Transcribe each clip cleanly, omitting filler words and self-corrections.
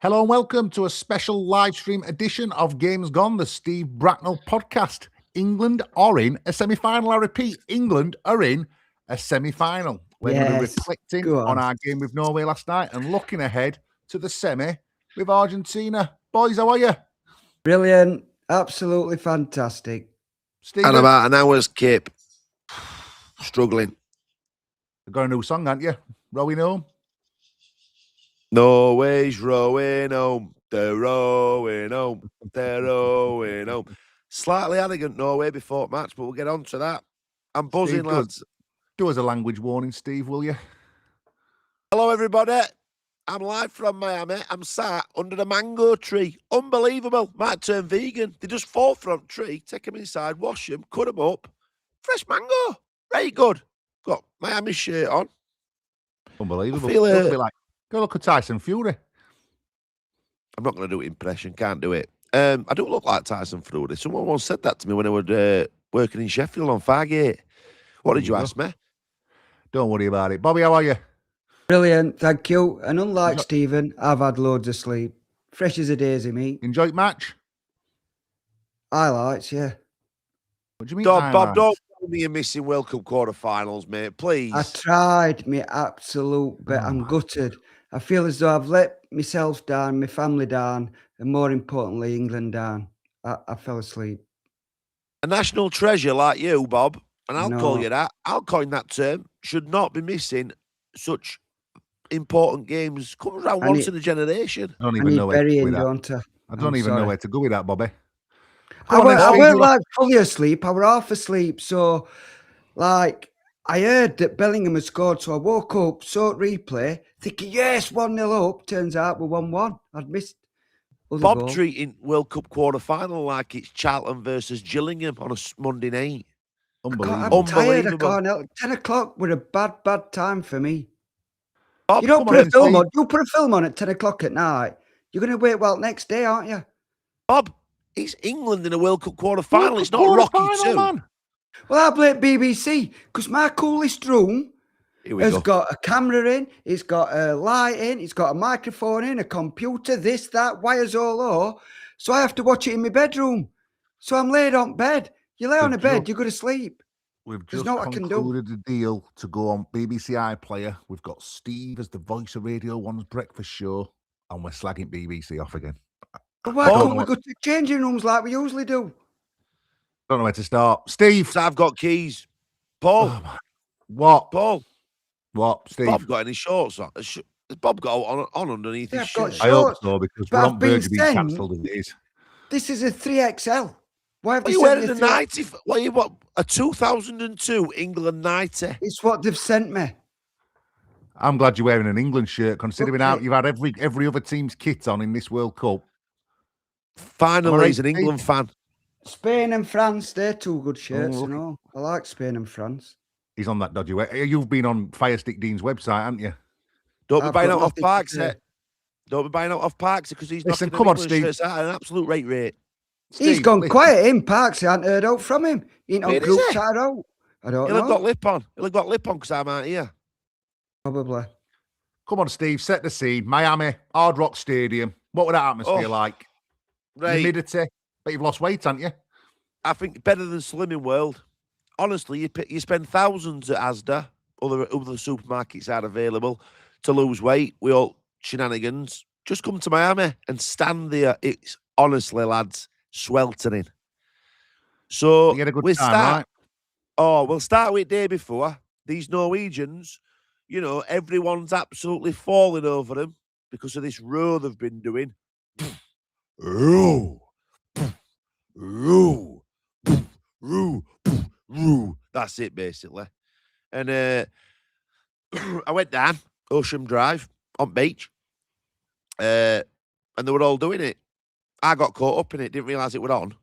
Hello and welcome to a special live stream edition of Games Gone, the Steve Bracknall Podcast. England are in a semi-final. I repeat, England are in a semi-final. We're going to be reflecting on our game with Norway last night and looking ahead to the semi with Argentina. Boys, how are you? Brilliant. Absolutely fantastic. Stephen? And about an hour's kip. Struggling. You've got a new song, haven't you? Rowing home? Norway's rowing home. They're rowing home. They're rowing home. Slightly arrogant Norway before match, but we'll get on to that. I'm buzzing, Steve, lads. Do us a language warning, Steve, will you? Hello, everybody. I'm live from Miami. I'm sat under the mango tree. Unbelievable. Might turn vegan. They just fall from tree, take them inside, wash them, cut them up. Fresh mango. Very good. Got Miami shirt on. Unbelievable. Feel, Go look at Tyson Fury. I'm not going to do an impression. Can't do it. I don't look like Tyson Fury. Someone once said that to me when I was working in Sheffield on Fargate. What did you ask me? Don't worry about it. Bobby, how are you? Brilliant, thank you. And unlike Stephen, I've had loads of sleep. Fresh as a daisy, mate. Enjoyed match? Highlights, yeah. What do you mean, Bob, don't tell me you're missing World Cup quarterfinals, mate, please. I tried my absolute best. I'm gutted. I feel as though I've let myself down, my family down, and more importantly, England down. I fell asleep. A national treasure like you, Bob, and I'll No. call you that, I'll coin that term, should not be missing such important games. Comes around once in a generation. I don't even know where to go with that. Don't I? I don't even know where to go with that, Bobby. I weren't like fully asleep. I were half asleep. So, like, I heard that Bellingham had scored. So I woke up, saw replay, thinking, yes, 1-0 up. Turns out we're 1-1. I'd missed. Bob treating World Cup quarter-final like it's Charlton versus Gillingham on a Monday night. Unbelievable. I'm tired. I can't help. 10 o'clock were a bad time for me. Bob, you don't put a film on. You put a film on at 10 o'clock at night. You're going to wait next day, aren't you? Bob, it's England in a World Cup quarter-final. It's not Rocky 2. Man. Well, I blame BBC because my coolest room has got a camera in, it's got a light in, it's got a microphone in, a computer, this, that, wires all over. So I have to watch it in my bedroom. So I'm laid on bed. You lay on a bed, you go to sleep. We've just concluded a deal to go on BBC iPlayer. We've got Steve as the voice of Radio 1's breakfast show, and we're slagging BBC off again. But why can't we go to changing rooms like we usually do? Don't know where to start. Steve. So I've got keys. Paul. What? Paul. What, Steve? Bob got any shorts on? Has Bob got on underneath his shirt? I hope so, because we're on verge of being cancelled as it is. This is a 3XL. Why have you wearing a 90? What, a 2002 England 90? It's what they've sent me. I'm glad you're wearing an England shirt, considering how you've had every other team's kit on in this World Cup. Finally, he's an England fan. Spain and France, they're two good shirts, you know. I like Spain and France. He's on that dodgy way. You've been on Firestick Dean's website, haven't you? Don't be buying out off Parks, Don't be buying out off Parks because he's knocking the England shirts out at an absolute rate. Steve, he's gone quiet in Parks. I haven't heard out from him. He ain't on group chat out. I don't know. He'll have got lip on. He'll have got lip on because I'm out here. Probably. Come on, Steve. Set the scene. Miami, Hard Rock Stadium. What would that atmosphere like? Right. Humidity. But you've lost weight, haven't you? I think better than Slimming World. Honestly, you spend thousands at Asda, other supermarkets are available, to lose weight. We all shenanigans. Just come to Miami and stand there. It's honestly, lads, sweltering. So you had a good time, right? We'll start with day before. These Norwegians, you know, everyone's absolutely falling over them because of this row they've been doing. Roo. That's it, basically. And I went down Ocean Drive on beach, and they were all doing it. I got caught up in it, didn't realise it were on.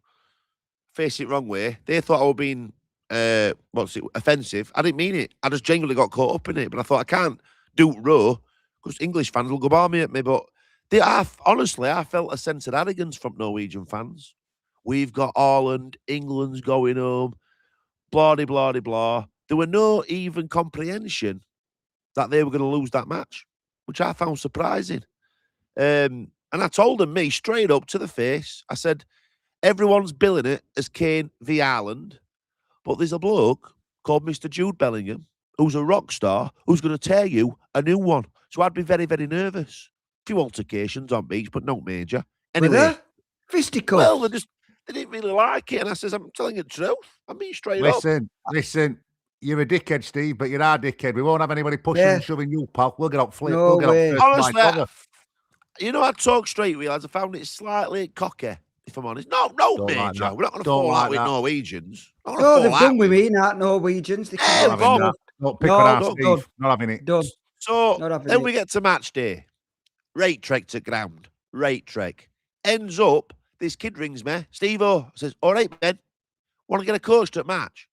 Faced it wrong way. They thought I was being offensive. I didn't mean it. I just genuinely got caught up in it. But I thought I can't do row because English fans will go balmy at me. But honestly, I felt a sense of arrogance from Norwegian fans. We've got Haaland, England's going home, blah, blah, blah, blah. There were no even comprehension that they were going to lose that match, which I found surprising. And I told him, me, straight up to the face, I said, everyone's billing it as Kane v. Haaland, but there's a bloke called Mr. Jude Bellingham, who's a rock star, who's going to tear you a new one. So I'd be very, very nervous. A few altercations on beach, but no major. Anyway. Fisticuffs? Well, they didn't really like it. And I says, I'm telling you the truth. I mean, straight up. Listen. You're a dickhead, Steve, but you're our dickhead. We won't have anybody pushing and shoving you, pal. We'll get up flip. No we'll way. get up first. Honestly, you know, I talk straight with you, lads. I found it slightly cocky, if I'm honest. No, major. We're not going to fall out with Norwegians. No, they've done with me, not Norwegians. They can't Don't pick on us, Steve. Not having it. Done. So then we get to match day. Rate trek to ground. Rate trek. Ends up, this kid rings me. Steve-O says, all right, Ben, want to get a coach to match?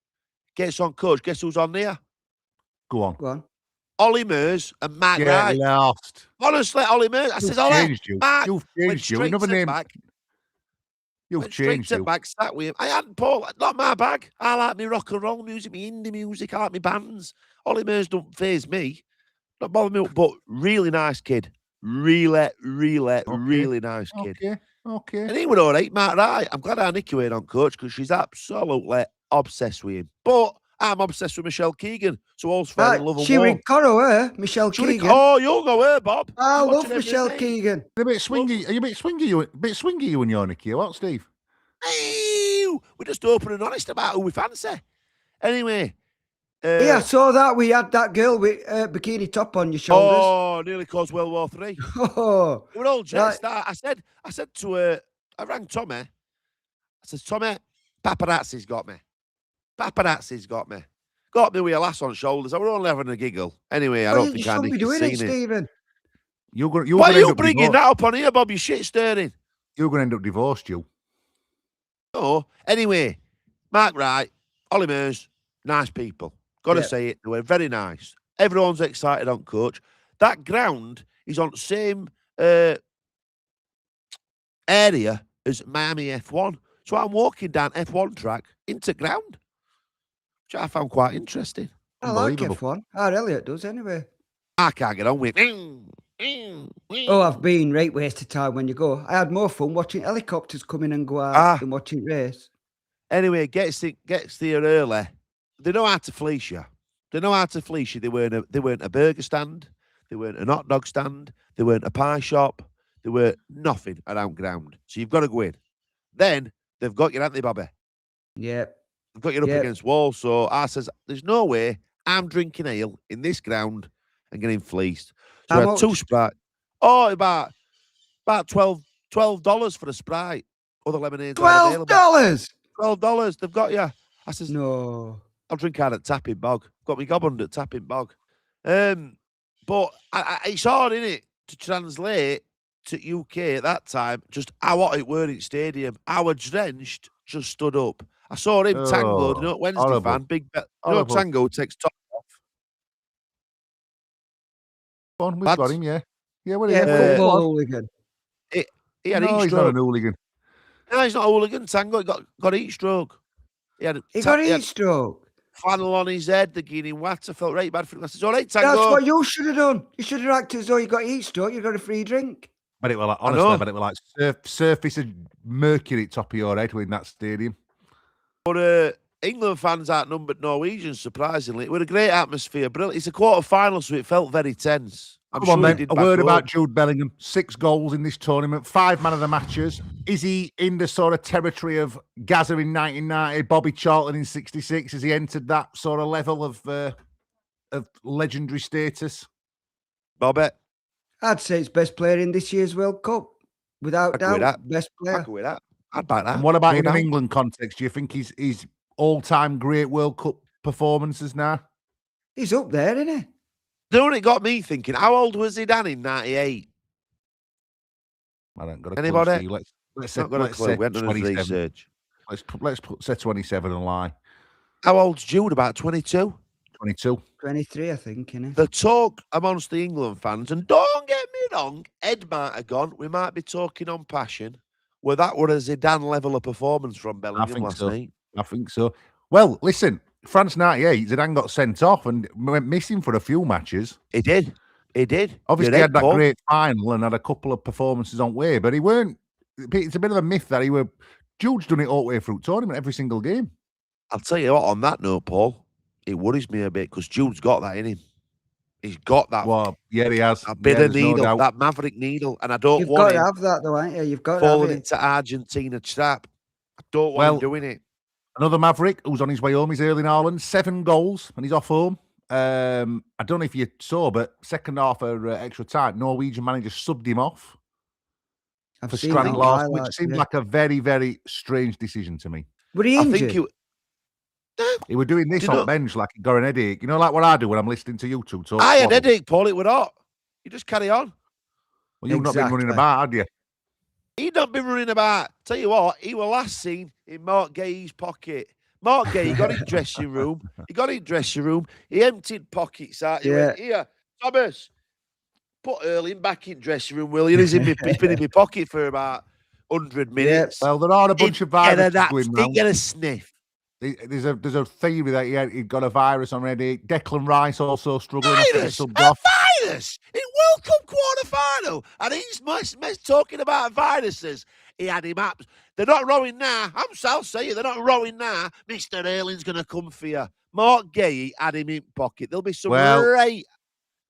Gets on coach. Guess who's on there? Go on. Ollie Mears and Mark Wright. Lost. Honestly, Ollie Mears. I says, Ollie, Mark. You've changed you. Another name. You've changed you. Back, sat with him. I hadn't, Paul, not my bag. I like me rock and roll music, me indie music. I like me bands. Ollie Mears don't faze me. Not bother me, but really nice kid. Really nice kid. Okay. And he went all right, Mark Wright. I'm glad I nicked you in on coach because she's absolutely obsessed with him. But I'm obsessed with Michelle Keegan. So all's fair in love and she war. with Coro, Michelle Keegan. Oh, you'll know her, Bob. I love Michelle Keegan. A bit swingy. Are you a bit swingy, you and your Nicky? What, Steve? Ew, we're just open and honest about who we fancy. Anyway. I saw that. We had that girl with bikini top on your shoulders. Oh, nearly caused World War III. Oh, we were all dressed. I said to her, I rang Tommy. I said, Tommy, paparazzi's got me. Got me with a lass on shoulders. I were only having a giggle. Anyway, I don't think I need to see it. Stephen. Why are you bringing that up on here, Bob? You shit stirring. You're going to end up divorced, you. Oh, anyway, Mark Wright, Ollie Mears, nice people. Got to say it. They were very nice. Everyone's excited on coach. That ground is on the same area as Miami F1. So I'm walking down F1 track into ground, which I found quite interesting. I like F1. Elliot does anyway. I can't get on with it. Oh, I've been right waste of time when you go. I had more fun watching helicopters come in and go out than watching race. Anyway, gets there early. They know how to fleece you. They weren't a burger stand. They weren't a hot dog stand. They weren't a pie shop. They were nothing around ground. So you've got to go in. Then they've got you, haven't they, Bobby? Yep. They've got you up against walls. So I says, there's no way I'm drinking ale in this ground and getting fleeced. So I had 2 Sprite. Oh, about $12 for a Sprite. Other lemonades. $12? $12. They've got you. I says, no. I'll drink out at Tapping Bog. Got me gob under at Tapping Bog. But it's hard, isn't it, to translate to UK at that time, just how it were in stadium. Our drenched just stood up. I saw him Tango, Wednesday horrible. fan, big bet. Tango takes top off. We've got him, yeah. Yeah, football hooligan. He had heat he's stroke. not an hooligan. No, he's not a hooligan. Tango got heat stroke. He got heat stroke. Flannel on his head, the Guinea water. Felt right bad for him. I said, all right, Tango. That's what you should have done. You should have acted as though you got heat stroke. You got a free drink. But it was like, honestly, surface of mercury at top of your head in that stadium. But England fans outnumbered Norwegians, surprisingly. It was a great atmosphere. Brilliant. It's a quarter-final, so it felt very tense. Come on, then. A word about Jude Bellingham. 6 goals in this tournament, 5 man of the matches. Is he in the sort of territory of Gaza in 1990, Bobby Charlton in 66? Has he entered that sort of level of legendary status? Bobby? I'd say it's best player in this year's World Cup. Without doubt, best player. I'd go with that. I'd back that. And what about in an England context? Do you think he's all-time great World Cup performances now? He's up there, isn't he? You know what it got me thinking? How old was Zidane in 98? I don't got a Anybody? Clue. Let's say 27. Let's say 27 and lie. How old's Jude? About 22? 22. 23, I think, innit? The talk amongst the England fans, and don't get me wrong, Ed might have gone, we might be talking on passion, where that were a Zidane level of performance from Bellingham last night. I think so. Well, listen, France 98, Zidane got sent off and went missing for a few matches. He did. He did. Obviously, he had that great final and had a couple of performances on way, but he weren't. It's a bit of a myth that he were. Jude's done it all the way through tournament, every single game. I'll tell you what, on that note, Paul, it worries me a bit because Jude's got that in him. He's got that. Well, yeah, he has. A bit of needle, that maverick needle. And I don't You've want got him to have that, though, ain't you? You've got falling to have into Argentina trap. I don't want him doing it. Another maverick who's on his way home is Erling Haaland. 7 goals, and he's off home. I don't know if you saw, but second half of extra time, Norwegian manager subbed him off for Strand loss, which seemed like a very, very strange decision to me. Were he injured? He was doing this on bench like he got an headache. You know, like what I do when I'm listening to you two talk. I had a headache, Paul. It was hot. You just carry on. Well, you've not been running about, had you? He'd not been running about. Tell you what, he was last seen in Mark Gay's pocket. Mark Gay, he got his dressing room. He emptied pockets out. He went, here, Thomas, put Erling back in dressing room, will you? He's been in my pocket for about 100 minutes. Well, there are a bunch of viruses going around. Didn't get a sniff. There's a theory that he'd got a virus already. Declan Rice also struggling. Virus? Virus? In World Cup quarter-final. And he's talking about viruses. He had him up. They're not rowing now. I'll say it. They're not rowing now. Mr. Erling's going to come for you. Mark Gay had him in pocket. There'll be some great...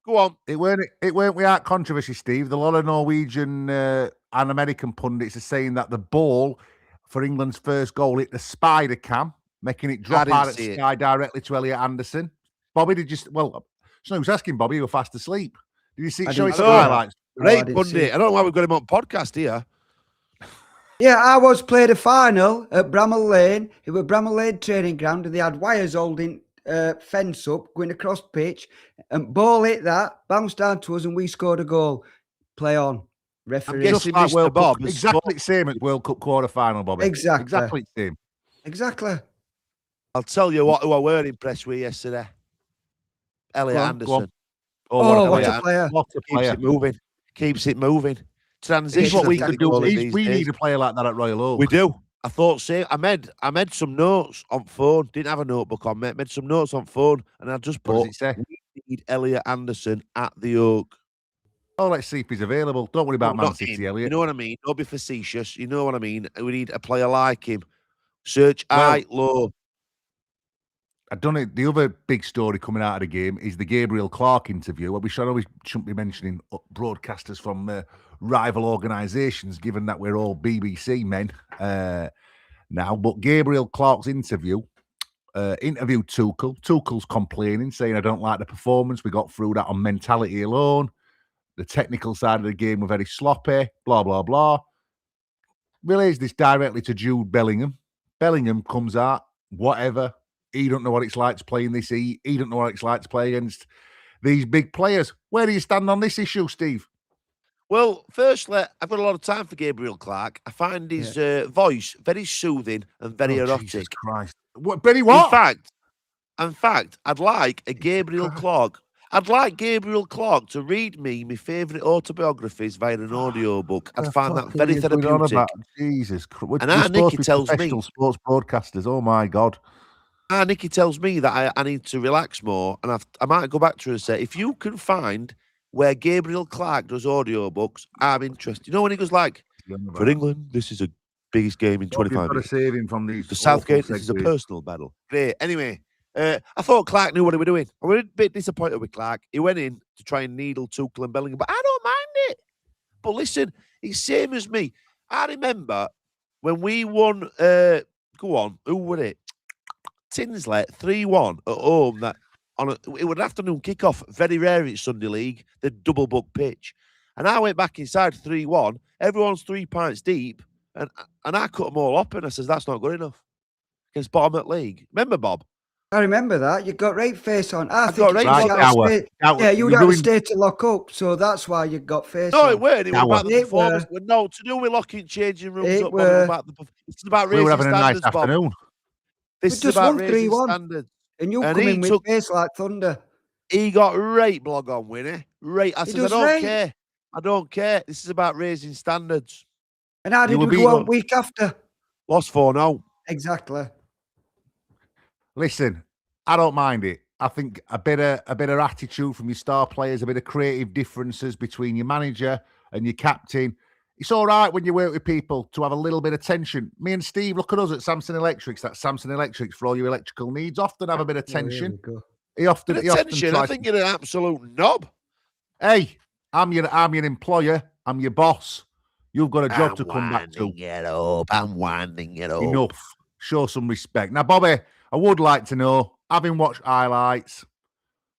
Go on. It weren't without controversy, Steve. A lot of Norwegian and American pundits are saying that the ball for England's first goal hit the spider cam, making it drop out at sky directly to Elliot Anderson. Bobby, did you... Well, so was asking Bobby, you were fast asleep. Did you see it? Show it highlights. Great pundit. I don't know why we've got him on podcast here. Yeah, I was played a final at Bramall Lane. It was Bramall Lane training ground, and they had wires holding fence up, going across pitch, and ball hit that, bounced down to us, and we scored a goal. Play on. Referee. I'm guessing like Mr. Bob. Exactly the same as World Cup quarter-final, Bobby. Exactly the same. Exactly. I'll tell you who I were impressed with yesterday. Elliot Anderson. What a player. Keeps it moving. Transition. What we could do. We need a player like that at Royal Oak. We do. I thought, I made some notes on phone. Didn't have a notebook on me. Made some notes on phone, and I just put, we need Elliot Anderson at the Oak. Oh, let's see if he's available. Don't worry about Man City, Elliot. You know what I mean? Don't be facetious. You know what I mean? We need a player like him. Search high, low. I don't know. The other big story coming out of the game is the Gabriel Clark interview. We shouldn't be mentioning broadcasters from rival organisations, given that we're all BBC men now. But Gabriel Clark's interviewed Tuchel. Tuchel's complaining, saying, I don't like the performance. We got through that on mentality alone. The technical side of the game were very sloppy, blah, blah, blah. Relays this directly to Jude Bellingham. Bellingham comes out, whatever. He don't know what it's like to play in this heat. He don't know what it's like to play against these big players. Where do you stand on this issue, Steve? Well, firstly, I've got a lot of time for Gabriel Clark. I find his voice very soothing and very erotic. Jesus Christ. What, Benny, what? In fact, I'd like a Gabriel Clark. I'd like Gabriel Clark to read me my favourite autobiographies via an audio book. I'd find that very therapeutic. Jesus Christ. And our Nicky tells me... sports broadcasters, oh my God. Nicky tells me that I need to relax more, and I might go back to her and say, if you can find where Gabriel Clark does audiobooks, I'm interested. You know when he goes like, for England, this is the biggest game in 25 years. Save him from these. For Southgate, this is a personal battle. Great. Anyway, I thought Clark knew what he was doing. I was a bit disappointed with Clark. He went in to try and needle Tuchel and Bellingham, but I don't mind it. But listen, he's same as me. I remember when we won, go on, who won it? Tinsley 3-1 at home. It was an afternoon kickoff. Very rare in Sunday League. The double book pitch, and I went back inside 3-1. Everyone's 3 pints deep, and I cut them all up. And I says that's not good enough against bottom at league. Remember, Bob? I remember that. You got right face on. I got right face. Yeah, you would have to stay to lock up, so that's why you got face on. No, it weren't. It was about the performance. No, to do with locking changing rooms up. It's about raising standards, a nice Bob. Afternoon. This is about raising standards. And you come in with face like thunder. He got right blog on, Winnie. Right. I said, I don't care. I don't care. This is about raising standards. And how did we go on week after? Lost 4-0. Exactly. Listen, I don't mind it. I think a bit of attitude from your star players, a bit of creative differences between your manager and your captain. It's all right when you work with people to have a little bit of tension. Me and Steve, look at us at Sampson Electrics. That's Sampson Electrics for all your electrical needs. Often have a bit of tension. He often tries. I think you're an absolute knob. Hey, I'm your employer. I'm your boss. You've got a job to come back to. I'm winding it up. Enough. Show some respect. Now, Bobby, I would like to know, having watched highlights,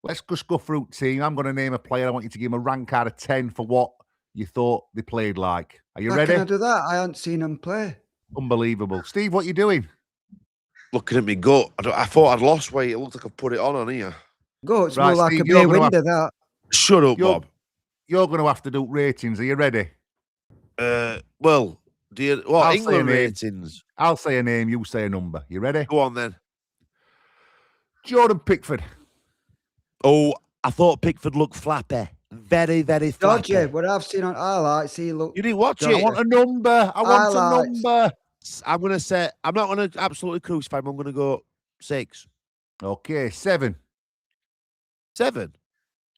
let's just go through team. I'm going to name a player. I want you to give him a rank out of 10 for what you thought they played like. Are you ready? How can I do that? I haven't seen them play. Unbelievable. Steve, what are you doing? Looking at me gut. I thought I'd lost weight. It looked like I put it on here. Go, it's more like Steve, a bay window, that. Shut up, Bob. You're going to have to do ratings. Are you ready? Well, England ratings? I'll say a name, you say a number. You ready? Go on, then. Jordan Pickford. Oh, I thought Pickford looked flappy. Very, very flappy. Dodgy. What I've seen on highlights, he looked... You didn't watch it? I want a number. I want a number. I'm going to say... I'm not going to absolutely crucify him. I'm going to go 6. Okay, 7. 7?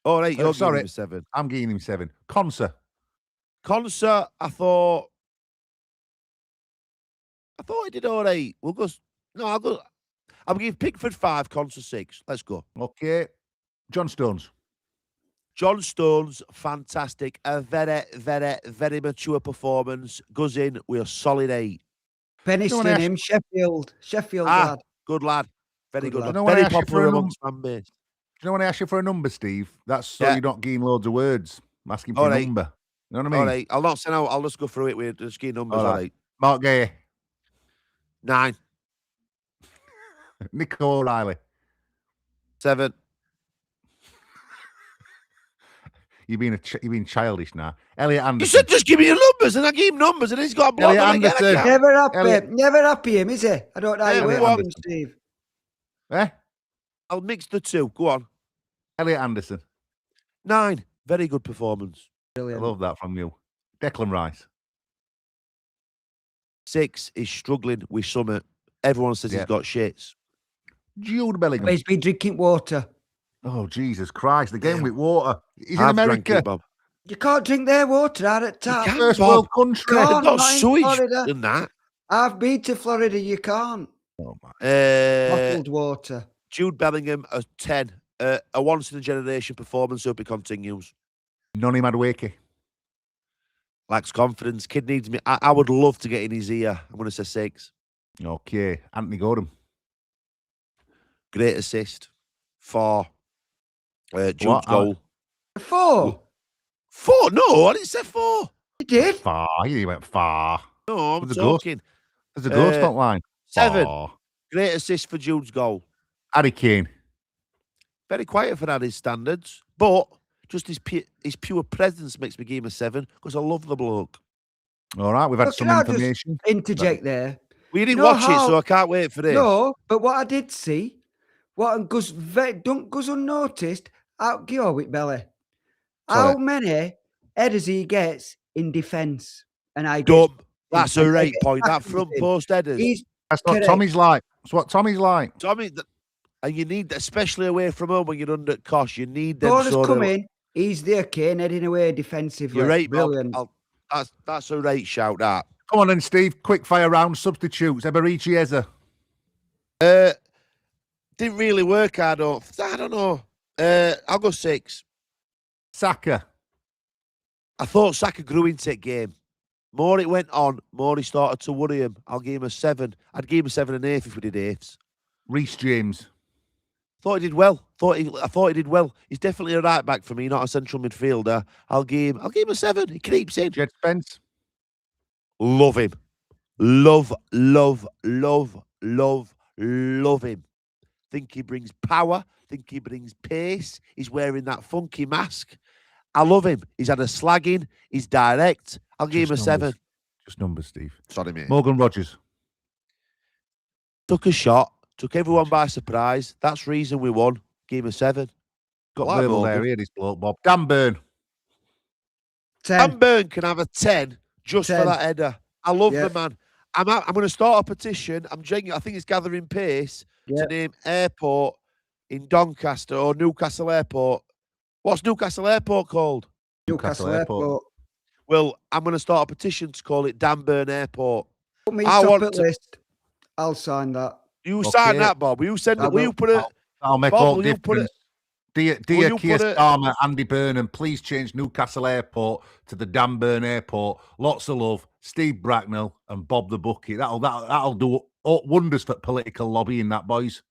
All right, you're giving him 7. I'm giving him 7. Conser, I thought he did all right. We'll go... No, I'll give Pickford 5, Conser 6. Let's go. Okay. John Stones, fantastic. A very, very, very mature performance. Goes in with a solid 8. Peniston him, Sheffield lad. Good lad. Very good lad. Very popular amongst fan base. Do you know when I ask you for a number, Steve? That's so you're not getting loads of words. I'm asking for a number. You know what I mean? All right. I'll not send out. I'll just go through it with just getting numbers. All right. Mark Gay. 9. Nick O'Reilly. 7. You're being childish now. Elliot Anderson. You said just give me your numbers, and I give him numbers, and he's got a block. Never happy him, is he? I don't know how you work him, Steve. I'll mix the two. Go on. Elliot Anderson. 9. Very good performance. Brilliant. I love that from you. Declan Rice. 6 is struggling with Summit. Everyone says he's got shits. Jude Bellingham. He's been drinking water. Oh, Jesus Christ. Again with water. He's in America. It, Bob. You can't drink their water out at tap. First world country. They've got sewage in that. I've been to Florida. You can't. Oh, my. Bottled water. Jude Bellingham, a 10. A once-in-a-generation performance. Hope it continues. Noni Madueke. Lacks confidence. Kid needs me. I would love to get in his ear. I'm going to say 6. Okay. Anthony Gordon. Great assist. 4. Jude's goal. 4? 4? No, I didn't say 4. You did? Far. You went far. No, I'm talking. There's a ghost on line. 7. Far. Great assist for Jude's goal. Harry Kane. Very quiet for Harry's standards, but just his pure presence makes me give him a 7 because I love the bloke. All right, we've had some information. Interject there. Well, you didn't watch it, so I can't wait for this. No, but what I did see, don't goes unnoticed out Gio Belly. How many headers he gets in defence? And I That's a right point. That front post headers. That's what Tommy's like. That's what Tommy's like. Tommy, and you need, especially away from home when you're under cost, you need them. Corners come in, he's there, Kane, heading away defensively. You're right, brilliant. That's a right shout, that. Come on then, Steve. Quick fire round. Substitutes. Eberici Eze. Didn't really work, I don't know. I'll go 6. Saka. I thought Saka grew into that game. More it went on, more he started to worry him. I'll give him a 7. I'd give him a 7 and 8 if we did 8s. Reece James. Thought he did well. I thought he did well. He's definitely a right back for me, not a central midfielder. I'll give him a 7. He creeps in. Jed Spence. Love him. Love him. Think he brings power. Think he brings pace. He's wearing that funky mask. I love him. He's had a slagging. He's direct. I'll give him a 7. Just numbers, Steve. Sorry, mate. Morgan Rogers. Took a shot. Took everyone by surprise. That's the reason we won. Give him a 7. Got like verbal there. He had his bloke, Bob. Dan Burn. 10. Dan Burn can have a 10 just 10. For that header. I love the man. I'm going to start a petition. I'm genuine. I think it's gathering pace to name Airport in Doncaster or Newcastle Airport. What's Newcastle Airport called? Newcastle Airport. Well, I'm going to start a petition to call it Danburn Airport. Put me top at list. I'll sign that. You sign that, Bob. Will you send it? Will you put it? I'll make Bob, all difference. Dear Keir Starmer, Andy Burnham, please change Newcastle Airport to the Danburn Airport. Lots of love, Steve Bracknall and Bob the Bookie. That'll do wonders for political lobbying, that, boys.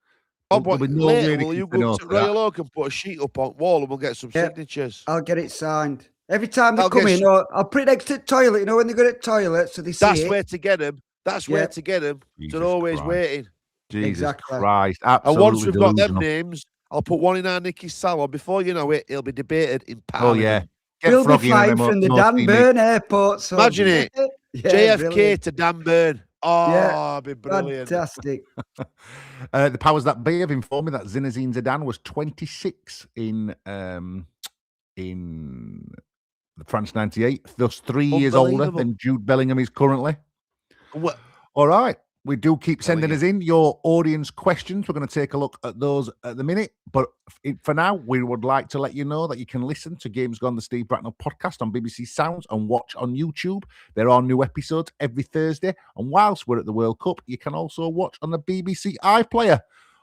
Bob, will you go to Royal Oak and put a sheet up on wall and we'll get some signatures? I'll get it signed. Every time they come in, I'll put it next to the toilet, when they go to the toilet, so they see That's where to get them. That's where to get them. They're always waiting. Jesus Christ. Absolutely. And once we've got them names, I'll put one in our Nicky's salon. Before you know it, it'll be debated in Parliament. Oh, yeah. We'll be flying from the Danburn Airport. So imagine it. JFK to Danburn. Oh, it'd be brilliant. Fantastic. The powers that be have informed me that Zinedine Zidane was 26 in France 98, thus 3 years older than Jude Bellingham is currently. What? All right. We do keep sending us in your audience questions. We're going to take a look at those at the minute. But for now, we would like to let you know that you can listen to Games Gone, the Steve Bracknall podcast on BBC Sounds and watch on YouTube. There are new episodes every Thursday. And whilst we're at the World Cup, you can also watch on the BBC iPlayer.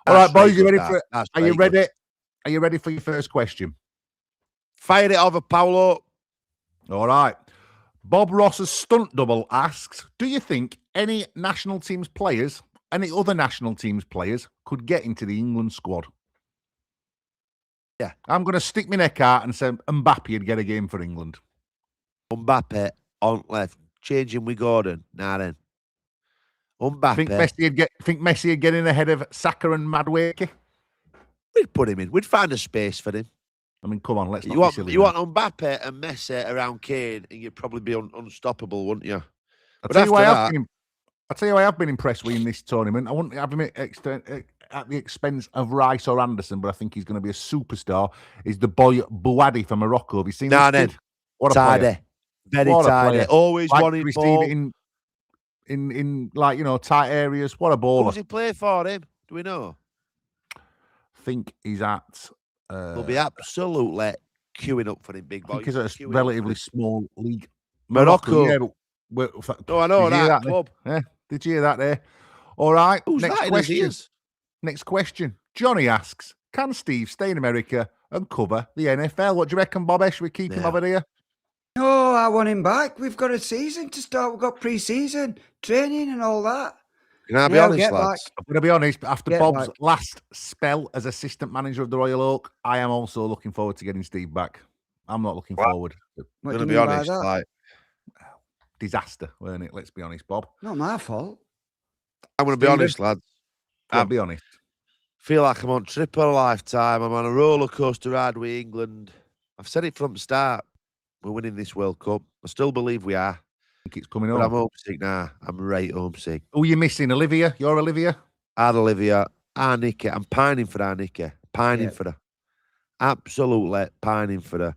All right, boys, you ready for it? Are you ready? Are you ready for your first question? Fire it over, Paolo. All right. Bob Ross's stunt double asks, do you think any other national team's players could get into the England squad? Yeah. I'm going to stick my neck out and say Mbappe would get a game for England. Mbappe on left, changing with Gordon. Nah, then. Mbappe. Think Messi would get in ahead of Saka and Madueke? We'd put him in. We'd find a space for him. I mean, come on, let's not be silly. You want Mbappe and Messi around Kane, and you'd probably be unstoppable, wouldn't you? I'll tell you why I've been impressed with in this tournament. I wouldn't have him at the expense of Rice or Anderson, but I think he's going to be a superstar. Is the boy Bouadi from Morocco? Have you seen this kid? What a player. Very tidy. Always wanted ball. In tight areas. What a baller. Who's he play for him? Do we know? I think he's at... They'll be absolutely queuing up for him, big boy. I think he's at a relatively small league. Morocco. Yeah, I know that club. Yeah, did you hear that there? All right. Who's Next question. Johnny asks, can Steve stay in America and cover the NFL? What do you reckon, Bob? Should we keep him over here? No, I want him back. We've got a season to start. We've got pre-season training and all that. Can I be honest, lads? I'm going to be honest. After Bob's last spell as assistant manager of the Royal Oak, I am also looking forward to getting Steve back. I'm not looking forward. I'm going to be honest. Disaster, weren't it? Let's be honest, Bob. Not my fault. I'm going to be honest, lads. I'll be honest. Feel like I'm on trip of a lifetime. I'm on a roller coaster ride with England. I've said it from the start. We're winning this World Cup. I still believe we are. I think it's coming but on. I'm homesick now. I'm right homesick. Who are you missing? Olivia? You're Olivia? Olivia. Nikki. I'm pining for our Nikki. Pining for her. Absolutely pining for her.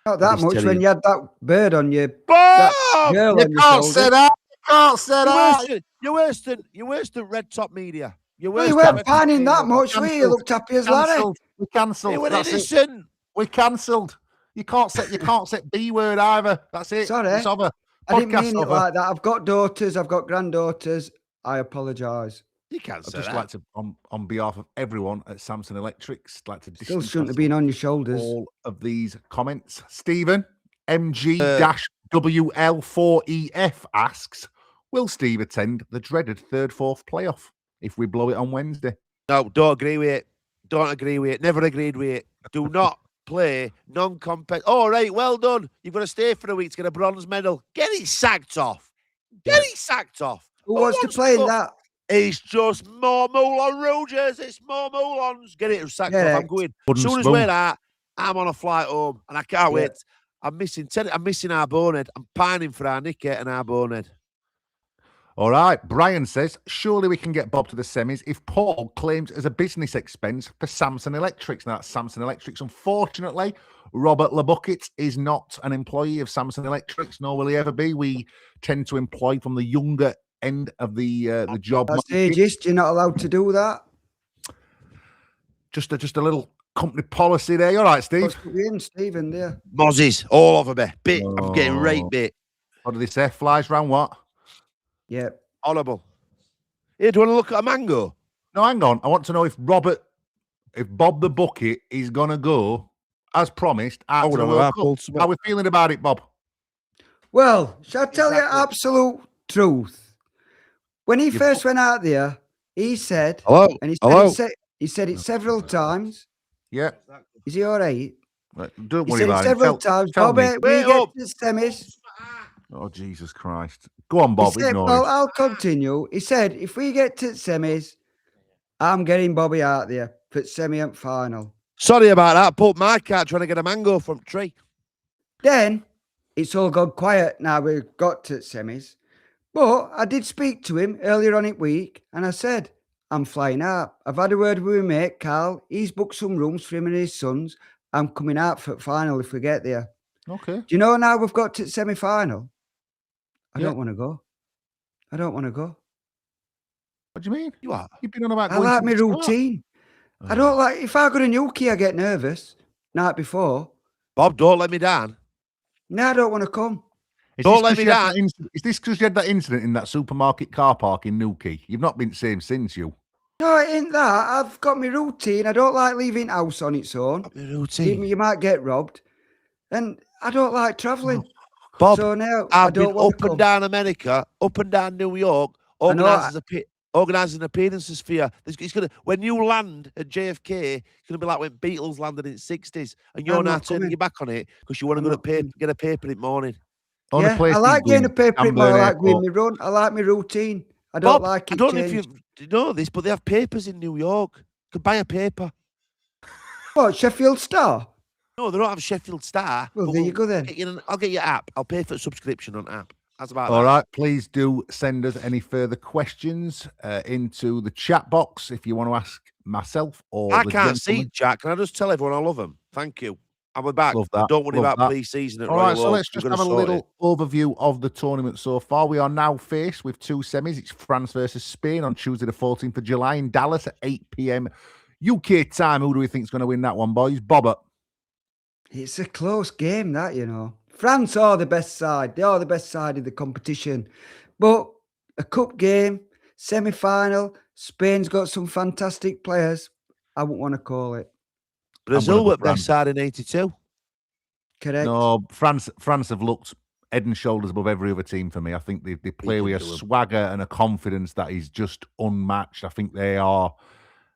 Not that much when you had that bird on you. Bob! You can't say that. You can't say that. You're worse than Red Top Media. You weren't pining that much, were you? You looked happy as Larry. We cancelled. We cancelled. You can't say B word either. That's it. Sorry. It's over. I didn't mean it like that. I've got daughters. I've got granddaughters. I apologise. You can't say that. I'd just like to, on behalf of everyone at Sampson Electrics, like to still shouldn't have been on your shoulders. All of these comments. Stephen MG-WL4EF asks, will Steve attend the dreaded 3rd-4th playoff if we blow it on Wednesday? No, don't agree with it. Don't agree with it. Never agreed with it. Do not play non-competitive. All right, well done. You've got to stay for a week to get a bronze medal. Get it sacked off. Get it sacked off. Who wants to play in that? It's just more Moulin Rouges. It's more Moulins. Get it sacked off. I'm going. As soon as we're that, I'm on a flight home, and I can't wait. I'm missing our bonehead. I'm pining for our Nicky and our bonehead. All right. Brian says, surely we can get Bob to the semis if Paul claims as a business expense for Sampson Electrics. Now, that's Sampson Electrics. Unfortunately, Robert LeBucket is not an employee of Sampson Electrics, nor will he ever be. We tend to employ from the younger end of the job. That's ageist. You're not allowed to do that. Just a little company policy there. You all right, Steve? What's we in, Stephen, there? Mozzies all over me. Bit. I'm getting right bit. What do they say? Flies round what? Yeah. Horrible. Here, do you want to look at a mango? No, hang on. I want to know if Bob the Bucket is going to go, as promised, out to the World Cup. How are we feeling about it, Bob? Well, shall I tell you absolute truth? When he first went out there, he said, Hello? And he said it several times. Yeah. Is he all right? Don't He worry said it about several times. Bobby, we get to the semis. Oh, Jesus Christ. Go on, Bob. Well, I'll continue. He said, if we get to the semis, I'm getting Bobby out there for semi and final. Sorry about that. Put my cat trying to get a mango from the tree. Then it's all gone quiet now we've got to the semis. But I did speak to him earlier on in the week and I said, I'm flying out. I've had a word with my mate, Carl. He's booked some rooms for him and his sons. I'm coming out for the final if we get there. Okay. Do you know now we've got to the semi-final? I don't want to go. I don't want to go. What do you mean? You've been on about I like my routine. I don't like, if I got a new key, I get nervous. Night before. Bob, don't let me down. No, I don't want to come. Don't let me down. Is this because you had that incident in that supermarket car park in Newquay? You've not been the same since, you. No, it ain't that. I've got my routine. I don't like leaving house on its own. Got my routine. You might get robbed. And I don't like travelling. Bob, so now I've been up and down America, up and down New York, organising appearances for you. When you land at JFK, it's going to be like when Beatles landed in the 60s, and you're now turning your back on it because you want to get a paper in the morning. Yeah, I like getting a paper in the morning. I like doing my run. I like my routine. I don't like it. I don't know if you know this, but they have papers in New York. You can buy a paper. What, Sheffield Star? No, they don't have Sheffield Star. Well, there you go then. I'll get your app. I'll pay for a subscription on app. That's about All right. Please do send us any further questions into the chat box if you want to ask myself or I can't see chat. Can I just tell everyone I love them? Thank you. I'm back. Don't worry about pre-season. All right, so let's just have a little overview of the tournament so far. We are now faced with two semis. It's France versus Spain on Tuesday the 14th of July in Dallas at 8 p.m. UK time. Who do we think is going to win that one, boys? Bobber. It's a close game, that, you know. France are the best side. They are the best side of the competition. But a cup game, semi-final, Spain's got some fantastic players. I wouldn't want to call it. Brazil were best side in 82. Correct. No, France have looked head and shoulders above every other team for me. I think they play with a swagger and a confidence that is just unmatched. I think they are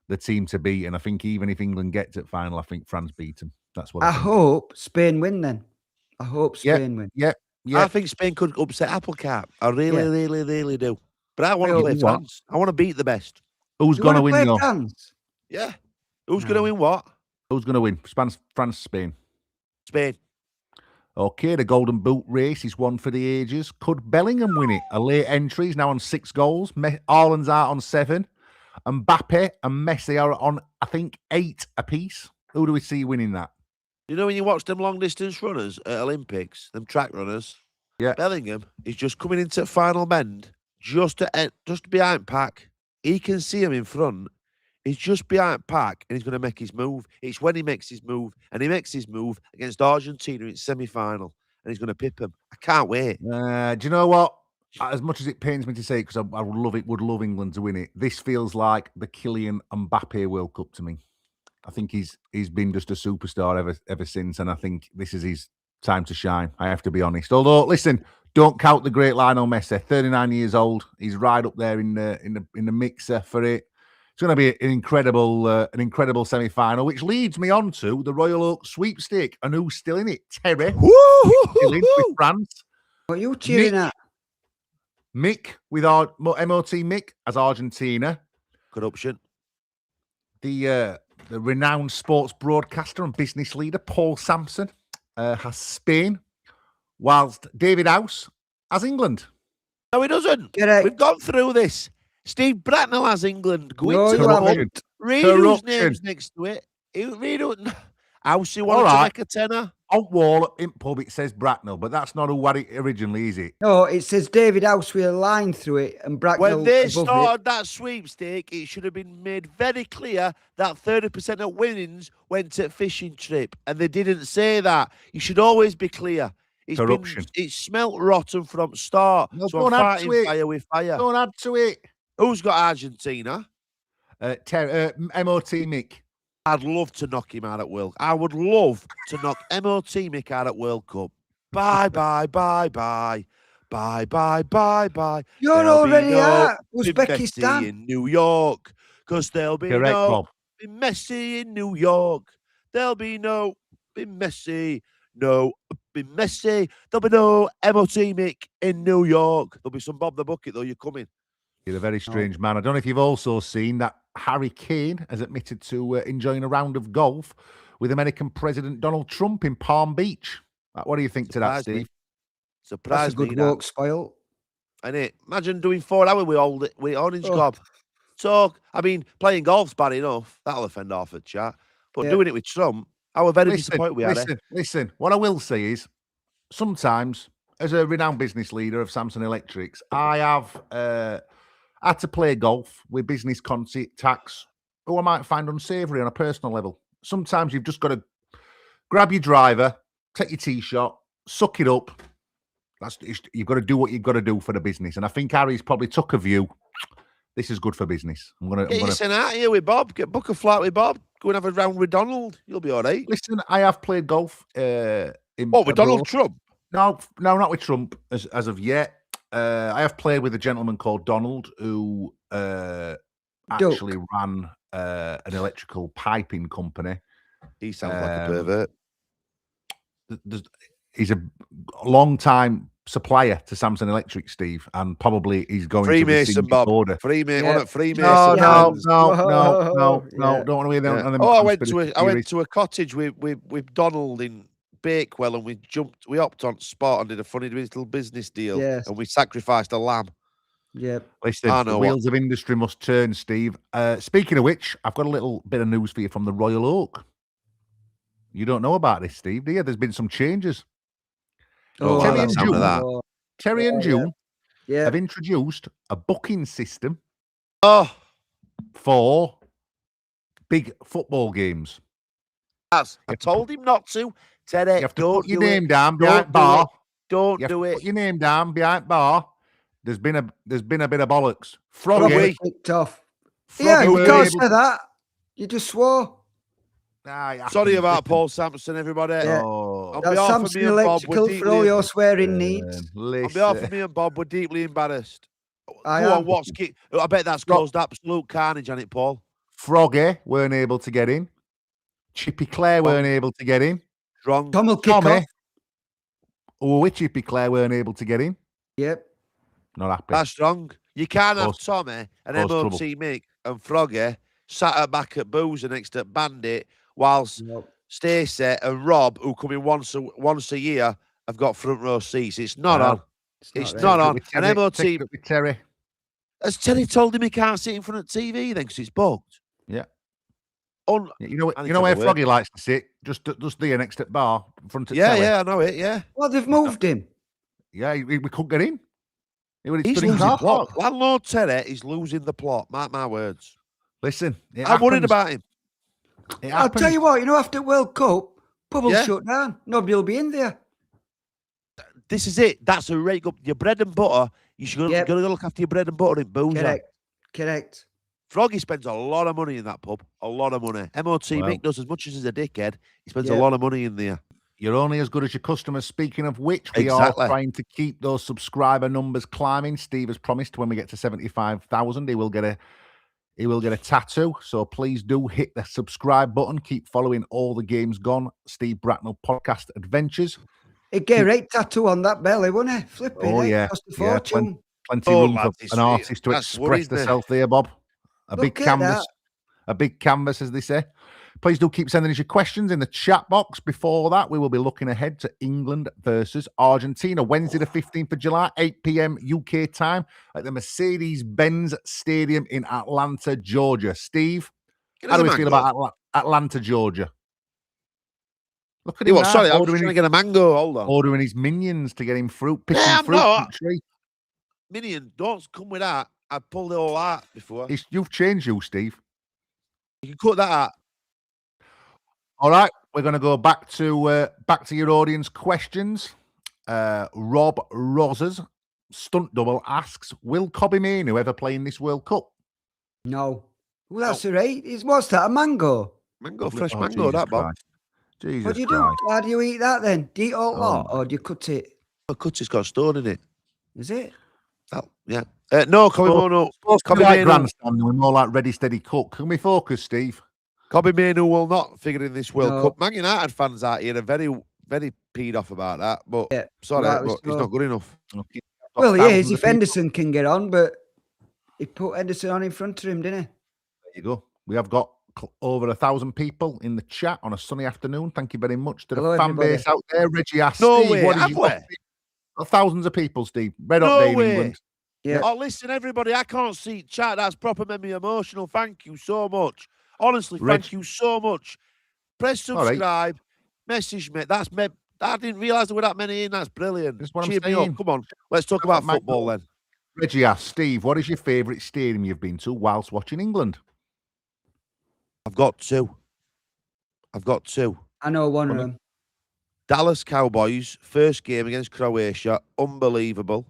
the team to beat. And I think even if England gets it final, I think France beat them. That's what I think. Hope Spain win then. I hope Spain win. Yeah. I think Spain could upset Applecart. I really do. But I want to play France. I want to beat the best. Who's going to win though? France? Yeah. Who's going to win what? Who's going to win? France, Spain. Spain. Okay, the Golden Boot race is one for the ages. Could Bellingham win it? A late entry. He's now on 6 goals. Haaland's out on 7. Mbappe and Messi are on, I think, 8 apiece. Who do we see winning that? You know when you watch them long-distance runners at Olympics, them track runners? Yeah. Bellingham is just coming into the final bend, just behind Pack. He can see him in front. He's just behind Pack, and he's going to make his move. It's when he makes his move, and he makes his move against Argentina in semi-final, and he's going to pip him. I can't wait. Do you know what? As much as it pains me to say, because I would love England to win it, this feels like the Kylian Mbappe World Cup to me. I think he's been just a superstar ever since, and I think this is his time to shine. I have to be honest. Although, listen, don't count the great Lionel Messi. 39 years old. He's right up there in the mixer for it. It's going to be an incredible semi-final, which leads me on to the Royal Oak sweepstake. And who's still in it? Terry. Still in with France. What are you cheering at? Mick with our MOT Mick as Argentina. Good option. The renowned sports broadcaster and business leader, Paul Sampson, has Spain, whilst David House has England. No, he doesn't. We've gone through this. Steve Bracknall has England. Read whose name's next to it. House he wanted to make a tenner. On wall in pub, it says Bracknell, but that's not who had it originally, is it? No, it says David House with a line through it and Bracknell When they above started that sweepstake, it should have been made very clear that 30% of winnings went to fishing trip, and they didn't say that. You should always be clear. Corruption. It's smelt rotten from start. No, so I'm fighting fire with fire. Don't add to it. Who's got Argentina? MOT Mick. I'd love to knock him out at World. I would love to knock MOT Mick out at World Cup. Bye, bye, bye, bye. Bye, bye, bye, bye. You're There'll already be no at Uzbekistan. Messi in New York. Because there'll be Correct, no Bob. Messi in New York. There'll be no Messi. No Messi. There'll be no MOT Mick in New York. There'll be some Bob the Bucket, though. You're coming. You're a very strange man. I don't know if you've also seen that Harry Kane has admitted to enjoying a round of golf with American President Donald Trump in Palm Beach. What do you think to that, Steve? Surprise me. That's a good walk, Spoil. And it. Imagine doing 4 hours with Orange Gob. Talk. I mean, playing golf's bad enough. That'll offend half the chat. But doing it with Trump, I was very disappointed we had it. Listen, what I will say is, sometimes, as a renowned business leader of Sampson Electrics, I have had to play golf with business contacts who I might find unsavoury on a personal level. Sometimes you've just got to grab your driver, take your tee shot, suck it up. You've got to do what you've got to do for the business. And I think Harry's probably took a view. This is good for business. Get you sent out here with Bob. Book a flight with Bob. Go and have a round with Donald. You'll be all right. Listen, I have played golf. With Donald Trump? No, not with Trump as of yet. I have played with a gentleman called Donald who actually ran an electrical piping company. He sounds like a pervert. He's a long-time supplier to Sampson Electric, Steve, and probably he's going Freemason, to Bob. order. Freemason. No. Don't want to hear them. I went to a cottage with Donald in Bakewell, and we hopped on spot and did a funny little business deal, and we sacrificed a lamb. Yeah. Listen, the wheels of industry must turn, Steve. Speaking of which, I've got a little bit of news for you from the Royal Oak. You don't know about this, Steve, do you? There's been some changes. Terry and June have introduced a booking system for big football games. I told him not to. Terry, you have to put your name down behind bar. Don't do it. Put your name down behind bar. There's been a bit of bollocks. Froggy kicked off. Yeah, you can't say that. You just swore. Sorry about Paul Sampson, everybody. Yeah. That's Sampson Electrical for all your swearing needs. On behalf of me and Bob, we're deeply embarrassed. I bet that's caused absolute carnage on it, Paul. Froggy weren't able to get in. Chippy Clare weren't able to get in. Wrong. Tommy. Chippy Clare weren't able to get in. Yep. Not happy. That's wrong. You can't have Tommy and MOT Mick and Froggy sat at back at Boozer next to Bandit, whilst Stacey and Rob, who come in once a year, have got front row seats. It's not on. It's not on. And MOT with Terry. Has Terry told him he can't sit in front of TV then because it's booked? Yeah. You know where Froggy likes to sit? Just there next to the bar, in front of Terry. Yeah, I know it. Yeah. Well, they've moved him. Yeah, we couldn't get in. He's losing the plot. Landlord Terry is losing the plot. Mark my words. Listen, I'm worried about him. I'll tell you what, after World Cup, pub will shut down. Nobody will be in there. This is it. That's a rate up. Your bread and butter, you should go look after your bread and butter in Boozer. Correct. Froggy spends a lot of money in that pub. A lot of money. MOT Mick does as much as he's a dickhead. He spends a lot of money in there. You're only as good as your customers. Speaking of which, we are trying to keep those subscriber numbers climbing. Steve has promised when we get to 75,000, he will get a tattoo. So please do hit the subscribe button. Keep following all the games gone. Steve Bracknall Podcast Adventures. He'd get a great tattoo on that belly, wouldn't he? Flipping. Oh, yeah. Cost a fortune. Plenty room for an artist to express themselves there, Bob. A big canvas, as they say. Please do keep sending us your questions in the chat box. Before that, we will be looking ahead to England versus Argentina, Wednesday the 15th of July, 8 p.m. UK time at the Mercedes-Benz Stadium in Atlanta, Georgia. Steve, how do we feel about Atlanta, Georgia? Look at him now. Sorry, I was trying to get a mango. Hold on. Ordering his minions to get him fruit, picking I'm fruit from not. the tree. Minion, don't come with that. I pulled it all out before. You've changed, Steve. You can cut that out. All right, we're going to go back to your audience questions. Rob Rosers, stunt double, asks, will Kobbie Mainoo ever play in this World Cup? No. Well, that's all right. What's that, a mango? Mango, fresh mango, that, Bob. Jesus What do you Christ. do? How do you eat that then? Do you eat all lot or do you cut it? The cut it's got a stone in it. Is it? Oh, yeah. No, Kobbie Mainoo. Kobbie like grandstand, we're more like ready, steady, cook. Can we focus, Steve? Kobbie Mainoo will not figure in this World Cup. Man United fans out here are very, very peed off about that. But sorry, but he's not good enough. Okay. Well, he is. If Henderson can get on, but he put Henderson on in front of him, didn't he? There you go. We have got over 1,000 people in the chat on a sunny afternoon. Thank you very much to the fan base out there. Reggie asked, Steve, what is your thousands of people, Steve. Red Hot Day in England. Yeah. Oh, listen, everybody, I can't see chat. That's proper made me emotional. Thank you so much. Honestly, thank you so much. Press subscribe. Message me. That's me. I didn't realise there were that many in. That's brilliant. That's what Cheer I'm me saying. up. Come on. Let's talk about football then. Reggie asked, Steve, what is your favourite stadium you've been to whilst watching England? I've got two. I know one of them. Dallas Cowboys, first game against Croatia, unbelievable.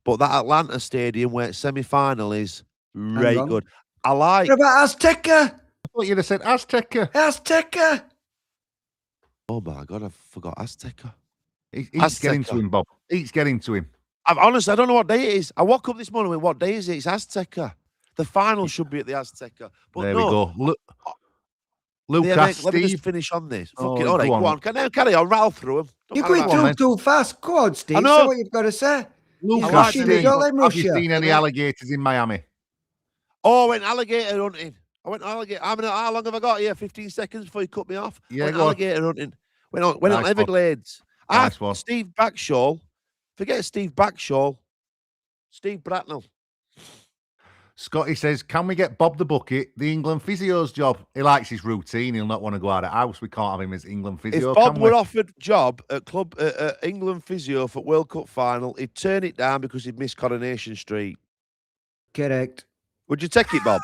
But that Atlanta stadium where semi-final is, right good. I like... What about Azteca? I thought you'd have said Azteca. Azteca. Oh my God, I forgot Azteca. He's getting to him, Bob. He's getting to him. Honestly, I don't know what day it is. I woke up this morning with what day is it? It's Azteca. The final should be at the Azteca. But there we go. Lucas, let me just finish on this. All right, go on. Carry on. Rattle through them. You're going too fast. Go on, Steve. I know what you've got to say. Lucas, Steve, have you seen any alligators in Miami? Oh, I went alligator hunting. How long have I got here? 15 seconds before you cut me off. Yeah, went alligator hunting. Went on Everglades. Nice one. Steve Backshall. Forget Steve Backshall. Steve Bracknall. Scotty says, can we get Bob the Bucket the England physio's job? He likes his routine. He'll not want to go out of the house. We can't have him as England physio. If Bob were offered job at England physio for World Cup final, he'd turn it down because he'd miss Coronation Street. Correct. Would you take it, Bob?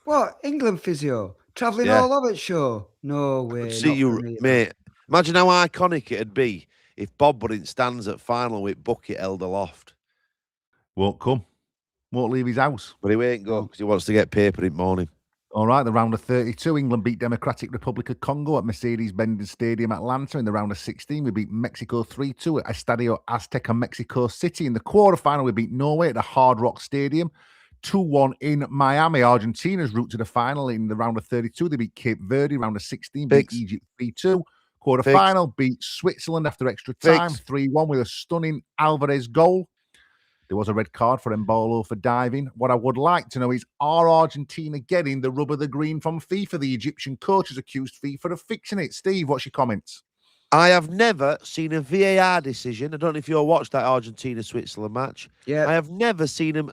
What? England physio? Travelling all over the show? No way. See you, mate. Imagine how iconic it'd be if Bob were in stands at final with Bucket held aloft. Won't come. Won't leave his house. But he won't go because he wants to get paper in the morning. All right, the round of 32, England beat Democratic Republic of Congo at Mercedes-Benz Stadium, Atlanta. In the round of 16, we beat Mexico 3-2 at Estadio Azteca, Mexico City. In the quarterfinal, we beat Norway at the Hard Rock Stadium, 2-1 in Miami. Argentina's route to the final in the round of 32, they beat Cape Verde. Round of 16, beat Egypt 3-2. Quarterfinal, beat Switzerland after extra time, 3-1 with a stunning Alvarez goal. There was a red card for Embolo for diving. What I would like to know is, are Argentina getting the rub of the green from FIFA? The Egyptian coach has accused FIFA of fixing it. Steve, what's your comments? I have never seen a VAR decision. I don't know if you watched that Argentina-Switzerland match. Yeah. I have never seen him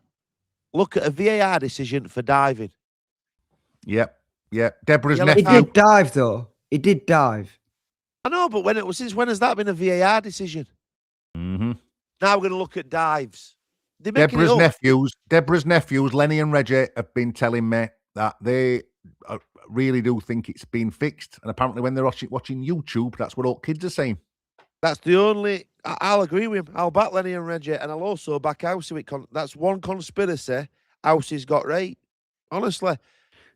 look at a VAR decision for diving. Yep. Deborah's He nephew. did dive, though. He did dive. I know, but since when has that been a VAR decision? Mm-hmm. Now we're going to look at dives. Deborah's nephews, Lenny and Reggie, have been telling me that they really do think it's been fixed. And apparently when they're watching YouTube, that's what all kids are saying. That's the only... I'll agree with him. I'll back Lenny and Reggie, and I'll also back Housey. That's one conspiracy Housey's got right. Honestly.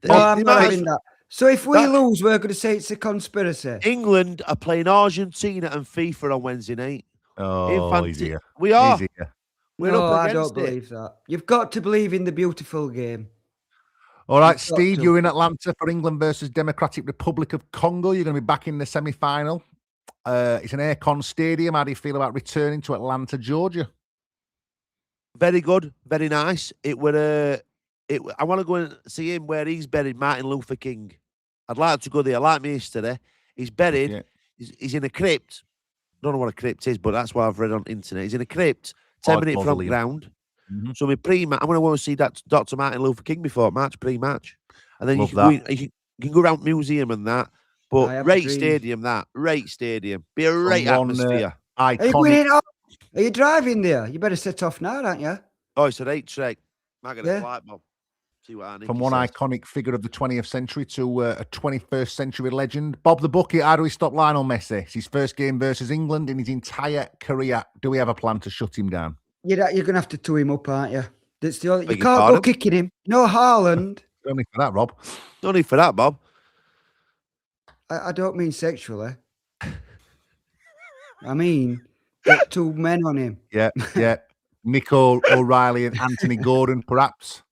No, I'm not having that. So if we lose, we're going to say it's a conspiracy. England are playing Argentina and FIFA on Wednesday night. Oh, easier. We are. Easier. No, I don't believe that. You've got to believe in the beautiful game. All right, Steve, you're in Atlanta for England versus Democratic Republic of Congo. You're going to be back in the semi-final. It's an aircon stadium. How do you feel about returning to Atlanta, Georgia? Very good, very nice. I want to go and see him where he's buried, Martin Luther King. I'd like to go there. I like me history. He's buried. Yeah. He's in a crypt. Don't know what a crypt is, but that's what I've read on the internet. He's in a crypt. 10 minutes from the ground. Mm-hmm. So I'm going to want to see that Dr. Martin Luther King before match, pre-match. And then you can go around museum and that. But great stadium, that. Great stadium. Be a great atmosphere. Iconic. Are you driving there? You better set off now, aren't you? Oh, it's an 8-track. Might get a flight, Bob. See what From one iconic figure of the 20th century to a 21st century legend. Bob the Bucket, how do we stop Lionel Messi? It's his first game versus England in his entire career. Do we have a plan to shut him down? You're going to have to two him up, aren't you? That's the only, you can't go kicking him. No, Haaland. No need for that, Rob. No need for that, Bob. I don't mean sexually. I mean, get two men on him. Yeah. Nico O'Reilly and Anthony Gordon, perhaps.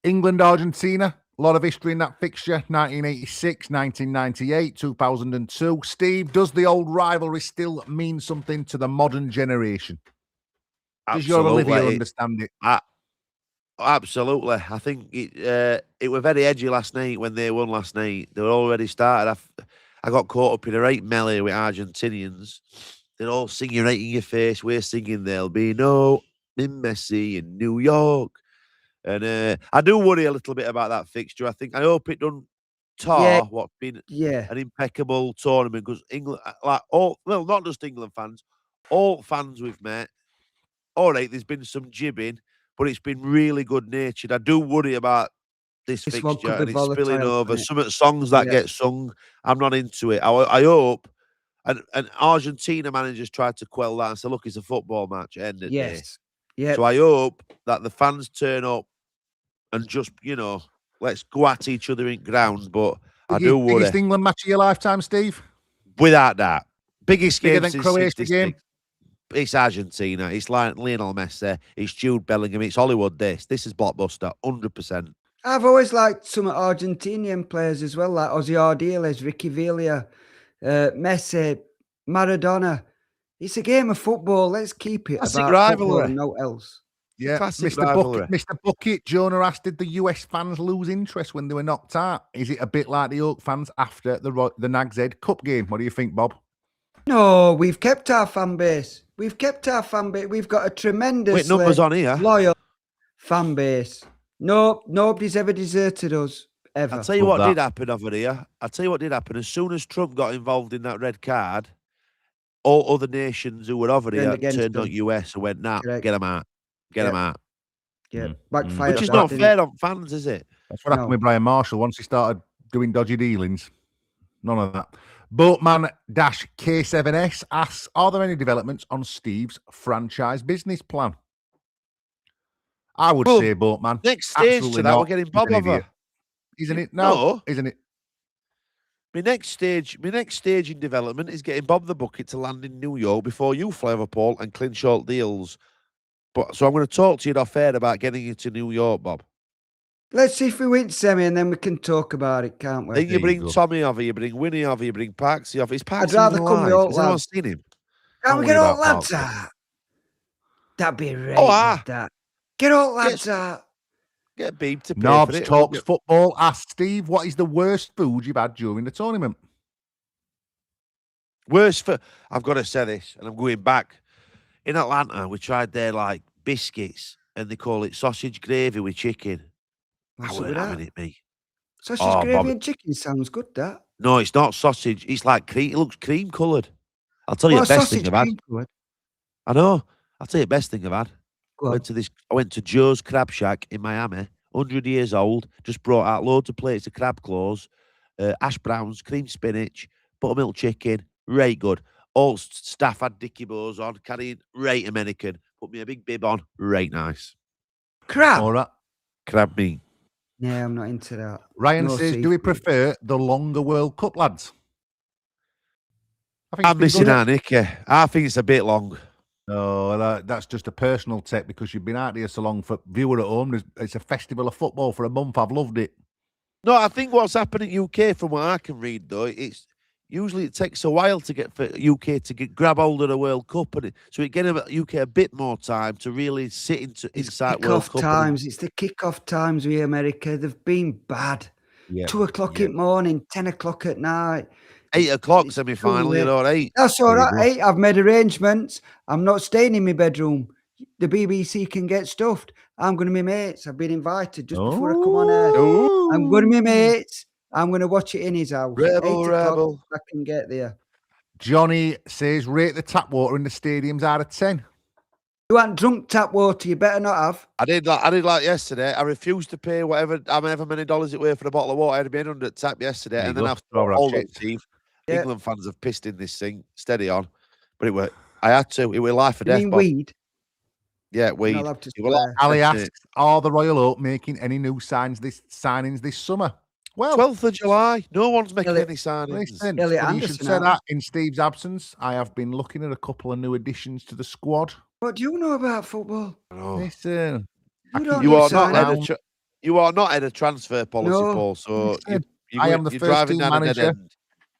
England, Argentina, a lot of history in that fixture. 1986, 1998, 2002. Steve, does the old rivalry still mean something to the modern generation? Does your Olivia understand it? Absolutely. I think it was very edgy last night when they won last night. They were already started. I got caught up in a right melee with Argentinians. They're all singing right in your face. We're singing There'll Be No Messi in New York. And I do worry a little bit about that fixture. I hope it doesn't tar what's been an impeccable tournament, because England, not just England fans, all fans we've met. All right, there's been some jibbing, but it's been really good natured. I do worry about this fixture and it's spilling over. Some songs that get sung, I'm not into it. I hope, and Argentina managers tried to quell that and say, look, it's a football match at the end of the day. Yeah. So I hope that the fans turn up and just, let's go at each other in ground. But I do worry. Biggest England match of your lifetime, Steve? Without that. Biggest Bigger game than since Croatia 66. game? It's Argentina. It's Lionel Messi. It's Jude Bellingham. It's Hollywood. This is blockbuster, 100%. I've always liked some Argentinian players as well, like Ozzy Ardiles, Ricky Villa, Messi, Maradona. It's a game of football. Let's keep it Classic about rivalry. Football, no else. Yeah, Mr. Bucket, Jonah asked, did the US fans lose interest when they were knocked out? Is it a bit like the Oak fans after the Nags Head Cup game? What do you think, Bob? No, we've kept our fan base. We've got a tremendous loyal fan base. No, nobody's ever deserted us, ever. I'll tell you what did happen over here. As soon as Trump got involved in that red card, all other nations who were over here turned on US and went, get them out. Get them out. Yeah, backfired. Which is not fair on fans, is it? That's what happened with Brian Marshall once he started doing dodgy dealings. None of that. Boatman-K7S asks, are there any developments on Steve's franchise business plan? I would say, Boatman. Next stage to that, we're getting Bob over. Isn't it? No, isn't it? My next stage in development is getting Bob the Bucket to land in New York before you fly over, Paul, and clinch all deals. So I'm going to talk to you off air about getting you to New York, Bob. Let's see if we win semi, and then we can talk about it, can't we? Then you bring Tommy over, you bring Winnie over, you bring Parksy over. Is Parksy I'd rather come with all lads. Has anyone seen him? Can't we get all lads out? That'd be right. Get all lads out. Get Beeb to pay Knobs for it. Talks Football asks, Steve, what is the worst food you've had during the tournament? I've got to say this, and I'm going back. In Atlanta, we tried their biscuits, and they call it sausage gravy with chicken. I wasn't having it, me. Sausage gravy and chicken sounds good, that. No, it's not sausage. It's like cream. It looks cream coloured. I'll tell you the best thing I've had. I know. I'll tell you the best thing I've had. I went to Joe's Crab Shack in Miami, 100 years old, just brought out loads of plates of crab claws, hash browns, cream spinach, buttermilk chicken, right good. All staff had Dickie Bows on, carrying right American, put me a big bib on, right nice. Crab? All right. Crab meat. Yeah, I'm not into that. Ryan says, do we prefer the longer World Cup, lads? I'm missing out, Nicky. I think it's a bit long. No, that's just a personal take because you've been out here so long. For viewer at home, it's a festival of football for a month. I've loved it. No, I think what's happened in UK, from what I can read, though, it's usually it takes a while to get for UK to grab hold of the World Cup, so it gives UK a bit more time to really sit inside World Cup. It's the kick-off times with America. They've been bad. Yeah. 2 o'clock in the morning, 10 o'clock at night. 8 o'clock semi-final, you're all right. That's all right. I've made arrangements. I'm not staying in my bedroom. The BBC can get stuffed. I'm going to my mates. I've been invited just before I come on air. I'm going to my mates. I'm going to watch it in his house. Rebel, 8 rebel. o'clock, I can get there. Johnny says, rate the tap water in the stadiums out of 10. You haven't drunk tap water, you better not have. I did like yesterday. I refused to pay however many dollars it were for a bottle of water. I had been under the tap yesterday, There you and then go. after All right, all shit. that, Steve, Yeah. England fans have pissed in this thing. Steady on, but it were. I had to. It were life or You death. mean Bob. weed? Yeah, weed. You're not allowed to It were life swear. or Ali death, mate. asks, are the Royal Oak making any new signings this summer? Well, 12th of July. No one's making Elliot- any signings. listen, Elliot funny you should Anderson say out. that. In Steve's absence, I have been looking at a couple of new additions to the squad. What do you know about football? Oh. Listen, You I don't keep need You are signing. not head of you are not head of transfer policy, No. Paul. So Listen, you're I am the you're first driving team down a dead manager. end.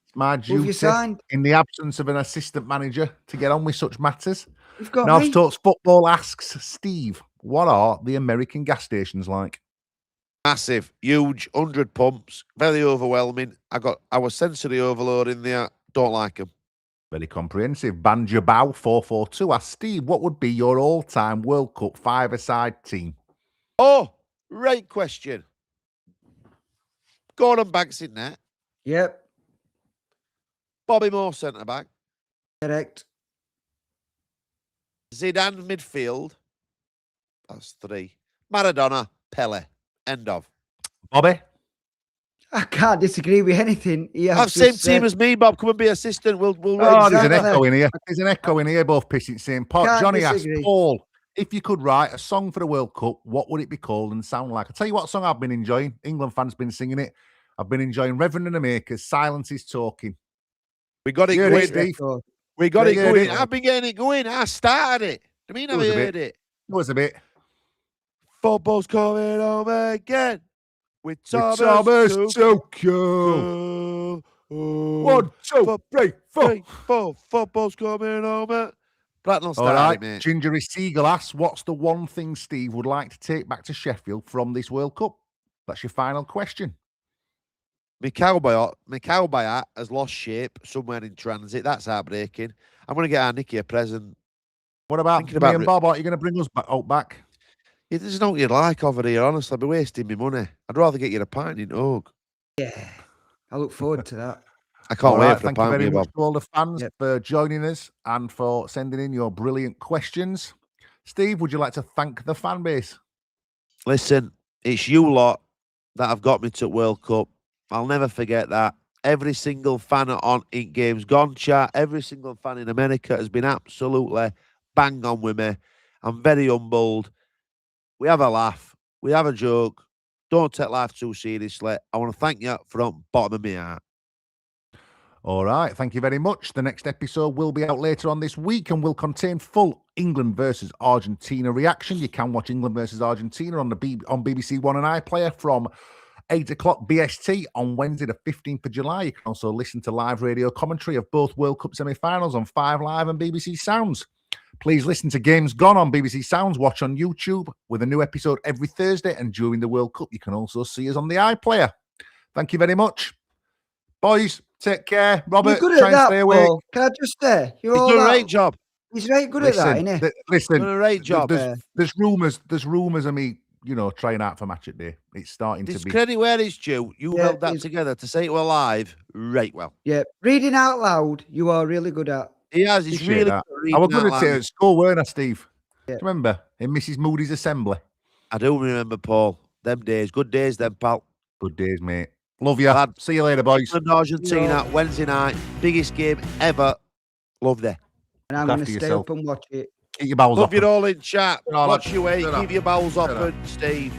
It's my Who have you duty, signed? in the absence of an assistant manager, to get on with such matters. You've got Now, me. Talks Football asks, Steve, what are the American gas stations like? Massive, huge, 100 pumps, very overwhelming. I was sensory overload in there. Don't like them. Very comprehensive. Banjabao 442 asks, Steve, what would be your all-time World Cup five-a-side team? Oh, right question. Gordon Banks in there. Yep, Bobby Moore centre back. correct. Zidane midfield. That's 3. Maradona, Pele. End of. Bobby? I can't disagree with anything. Have same team as me, Bob. Come and be assistant. We'll Oh, there's an exactly. echo in here. There's an echo in here, both pissing same pot. Can't Johnny asks, disagree. Paul, if you could write a song for the World Cup, what would it be called and sound like? I'll tell you what song I've been enjoying. England fans been singing it. I've been enjoying Reverend and the Makers, Silence is Talking. We got it You heard going. it, Steve? We got it You heard going. it? I've been getting it going. I started it. I mean, I've was a heard bit. it. It was a bit. Football's coming home again with With Thomas Tuchel. 1, 2, 3, 4. Football's coming home. Bracknall All started right. it, mate. Gingery Seagull asks, what's the one thing Steve would like to take back to Sheffield from this World Cup? That's your final question. My cowboy hat has lost shape somewhere in transit. That's heartbreaking. I'm going to get our Nicky a present. What about Thinking me about and Bob? Are you going to bring us back? Yeah, there's no what you'd like over here, honestly. I'd be wasting my money. I'd rather get you a pint in Oak. Yeah, I look forward to that. I can't All wait right, for a thank you pint with very you, much Bob. to all the fans Yep. for joining us and for sending in your brilliant questions. Steve, would you like to thank the fan base? Listen, it's you lot that have got me to World Cup. I'll never forget that. Every single fan on Ink Games Gone chat, every single fan in America has been absolutely bang on with me. I'm very humbled. We have a laugh. We have a joke. Don't take life too seriously. I want to thank you from the bottom of my heart. All right, thank you very much. The next episode will be out later on this week and will contain full England versus Argentina reaction. You can watch England versus Argentina on BBC One and iPlayer from 8 o'clock BST on Wednesday, the 15th of July. You can also listen to live radio commentary of both World Cup semi-finals on 5 Live and BBC Sounds. Please listen to Games Gone on BBC Sounds. Watch on YouTube with a new episode every Thursday. And during the World Cup, you can also see us on the iPlayer. Thank you very much. Boys, take care. Robert, You're good try at and that, stay awake. Paul. Can I just say? You're He's all done a that. great job. He's very good at that, isn't he? Listen, Done a great job. There's rumours of me, trying out for Match at Day. It's starting This to be. credit where it's due. You Yeah, held that he's- together to say it were live right well. Yeah, reading out loud, you are really good at. He has. He's Appreciate really that. good at I reading was good out at it loud. at school, weren't I, Steve? Yeah. Do you remember in Mrs. Moody's assembly? I do remember, Paul. Them days. Good days, them, pal. Good days, mate. Love you. Lad. See you later, boys. England, Argentina, Wednesday night. Biggest game ever. Love that. And I'm Look going after to stay yourself. up and watch it. Keep your bowels Love off. you all in chat. All right. Watch your way. Shut up. Keep your bowels Shut open, up. Steve.